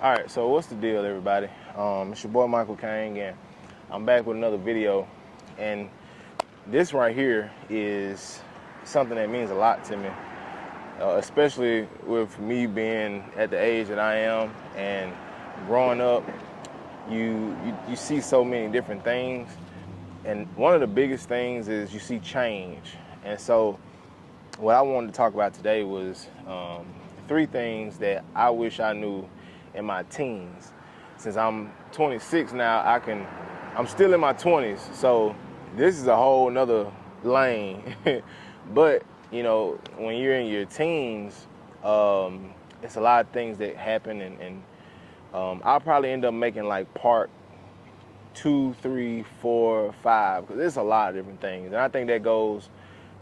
All right, so what's the deal, everybody? It's your boy Michael Kang, and I'm back with another video. And this right here is something that means a lot to me, especially with me being at the age that I am and growing up. You see so many different things, and one of the biggest things is you see change. And so, what I wanted to talk about today was 3 things that I wish I knew in my teens. Since I'm 26 now, I'm still in my 20s, so this is a whole nother lane. But you know, when you're in your teens, it's a lot of things that happen, and I'll probably end up making like part 2, 3, 4, 5, because there's a lot of different things, and I think that goes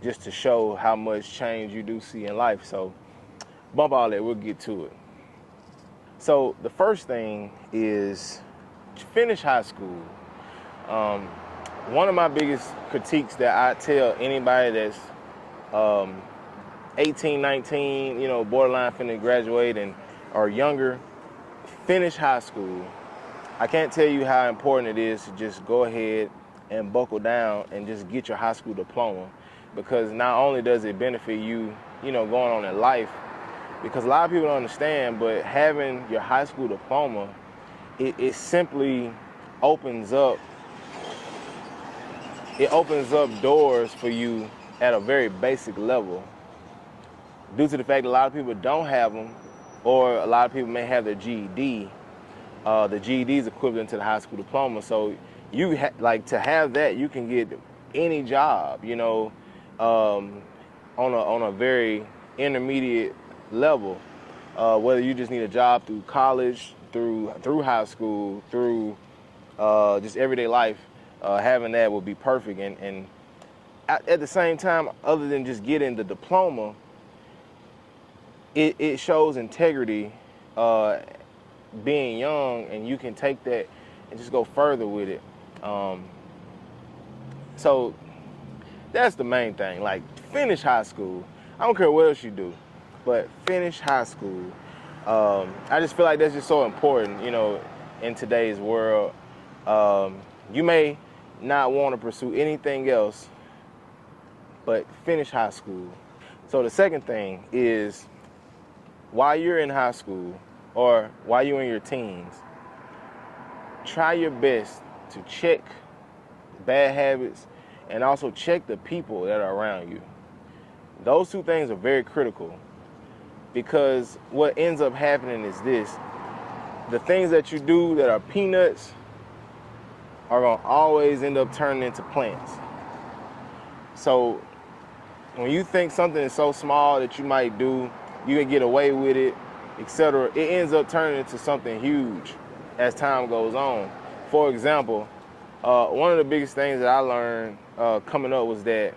just to show how much change you do see in life. So bump all that, we'll get to it. So the first thing is finish high school. One of my biggest critiques that I tell anybody that's 18, 19, you know, borderline finna graduate and or younger, finish high school. I can't tell you how important it is to just go ahead and buckle down and just get your high school diploma, because not only does it benefit you, you know, going on in life, because a lot of people don't understand, but having your high school diploma, it simply opens up doors for you at a very basic level, due to the fact that a lot of people don't have them, or a lot of people may have their GED. The GED is equivalent to the high school diploma, so you like to have that, you can get any job, you know, on a very intermediate level, whether you just need a job through college, through high school, through just everyday life. Having that would be perfect. And at the same time, other than just getting the diploma, it shows integrity, being young, and you can take that and just go further with it. So that's the main thing. Like, finish high school. I don't care what else you do, but finish high school. I just feel like that's just so important, you know, in today's world. You may not want to pursue anything else, but finish high school. So the second thing is, while you're in high school or while you're in your teens, try your best to check bad habits and also check the people that are around you. Those 2 things are very critical, because what ends up happening is this: the things that you do that are peanuts are going to always end up turning into plants. So when you think something is so small that you might do, you can get away with it, etc., it ends up turning into something huge as time goes on. For example, one of the biggest things that I learned coming up was that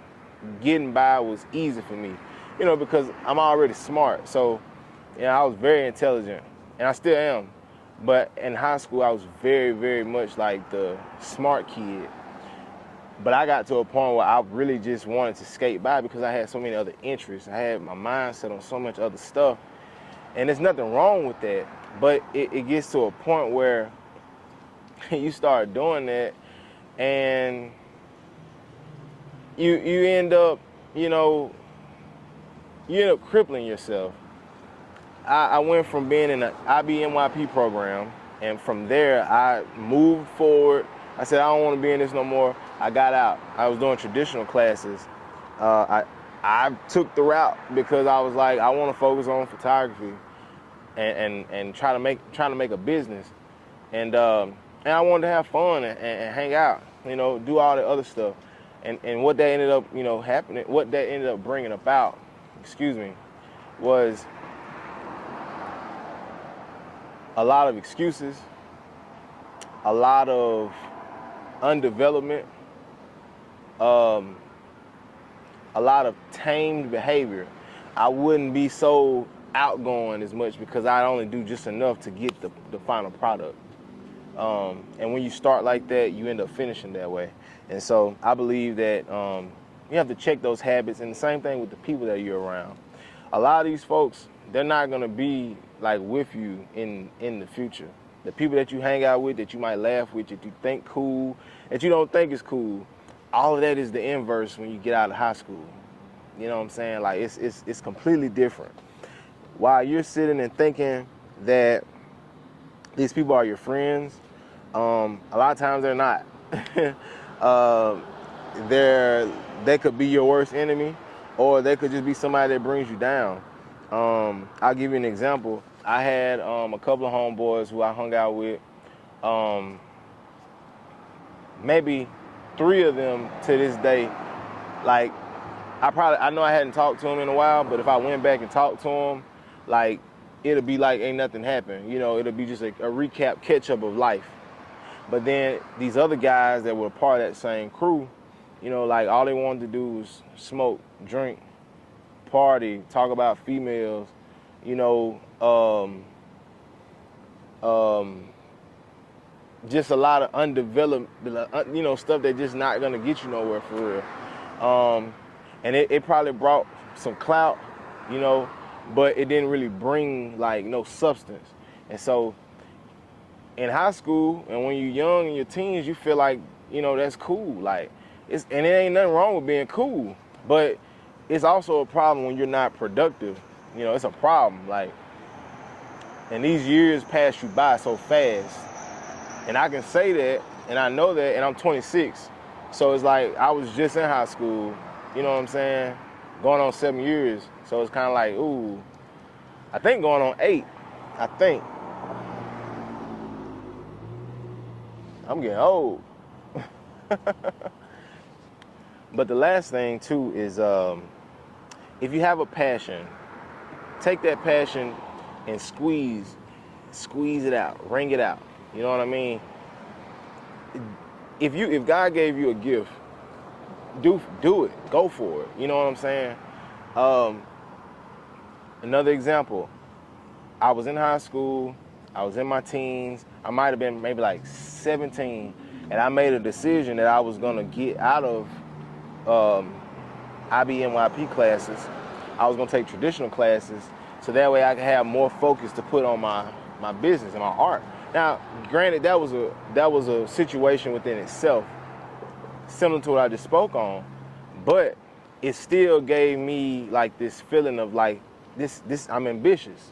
getting by was easy for me, you know, because I'm already smart. So, you know, I was very intelligent, and I still am. But in high school, I was very, very much like the smart kid. But I got to a point where I really just wanted to skate by, because I had so many other interests. I had my mindset on so much other stuff. And there's nothing wrong with that. But it gets to a point where you start doing that, and you end up, you know, you end up crippling yourself. I went from being in the IBNYP program, and from there I moved forward. I said, I don't want to be in this no more. I got out. I was doing traditional classes. I took the route because I was like, I want to focus on photography and try to make a business, and I wanted to have fun and hang out, you know, do all the other stuff. And what that ended up, you know, happening, what that ended up bringing about, was a lot of excuses, a lot of undevelopment, a lot of tamed behavior. I wouldn't be so outgoing as much because I'd only do just enough to get the final product. And when you start like that, you end up finishing that way. And so I believe that you have to check those habits, and the same thing with the people that you're around. A lot of these folks, they're not gonna be like with you in the future. The people that you hang out with, that you might laugh with, that you think cool, that you don't think is cool, all of that is the inverse when you get out of high school. You know what I'm saying? Like it's completely different. While you're sitting and thinking that these people are your friends, a lot of times they're not. They could be your worst enemy, or they could just be somebody that brings you down. I'll give you an example. I had a couple of homeboys who I hung out with. Maybe 3 of them to this day. Like, I know I hadn't talked to them in a while, but if I went back and talked to them, like, it'll be like ain't nothing happened. You know, it'll be just a recap, catch up of life. But then these other guys that were part of that same crew, you know, like all they wanted to do was smoke, drink, party, talk about females, you know, just a lot of undeveloped, you know, stuff that's just not gonna get you nowhere for real. And it probably brought some clout, you know, but it didn't really bring like no substance. And so in high school and when you're young in your teens, you feel like, you know, that's cool. Like and it ain't nothing wrong with being cool, but it's also a problem when you're not productive. You know, it's a problem. Like, and these years pass you by so fast. And I can say that, and I know that, and I'm 26. So it's like I was just in high school, you know what I'm saying? Going on 7 years. So it's kind of like, ooh, I think going on 8, I think. I'm getting old. But the last thing too is if you have a passion, take that passion and squeeze it out, wring it out. You know what I mean? If God gave you a gift, do it. Go for it. You know what I'm saying? Another example, I was in high school, I was in my teens, I might have been maybe like 17, and I made a decision that I was gonna get out of IBNYP classes. I was gonna take traditional classes, so that way I could have more focus to put on my business and my art. Now, granted, that was a situation within itself, similar to what I just spoke on, but it still gave me like this feeling of like this I'm ambitious,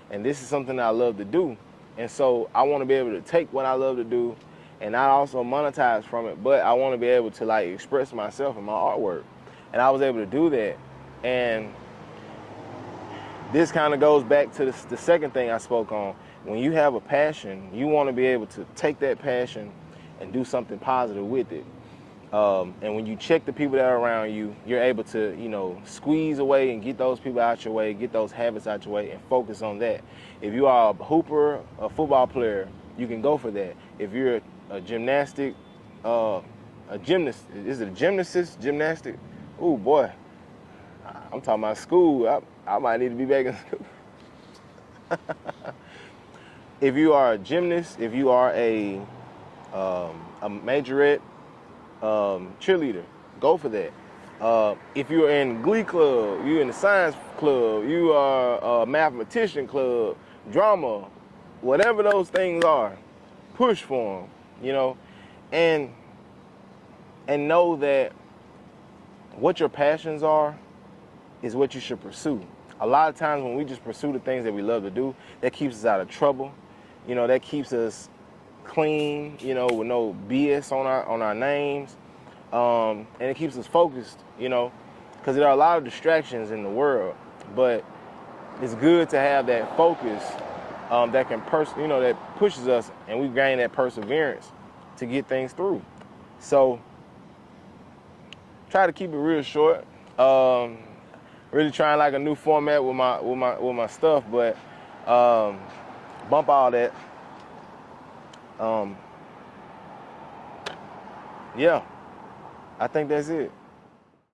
and this is something that I love to do, and so I want to be able to take what I love to do and not also monetize from it, but I want to be able to like express myself in my artwork, and I was able to do that. And this kind of goes back to the second thing I spoke on. When you have a passion, you want to be able to take that passion and do something positive with it. And when you check the people that are around you, you're able to, you know, squeeze away and get those people out your way, get those habits out your way, and focus on that. If you are a hooper, a football player, you can go for that. If you're a gymnast, is it a gymnastic? Ooh, boy, I'm talking about school. I might need to be back in school. If you are a gymnast, if you are a majorette, cheerleader, go for that. If you're in Glee Club, you're in the Science Club, you are a mathematician club, drama, whatever those things are, push for them, you know, and know that what your passions are is what you should pursue. A lot of times when we just pursue the things that we love to do, that keeps us out of trouble. You know, that keeps us clean, you know, with no BS on our names. And it keeps us focused, you know, because there are a lot of distractions in the world. But it's good to have that focus that can, that pushes us, and we gain that perseverance to get things through. So try to keep it real short. Really trying like a new format with my stuff, but bump all that. Yeah, I think that's it.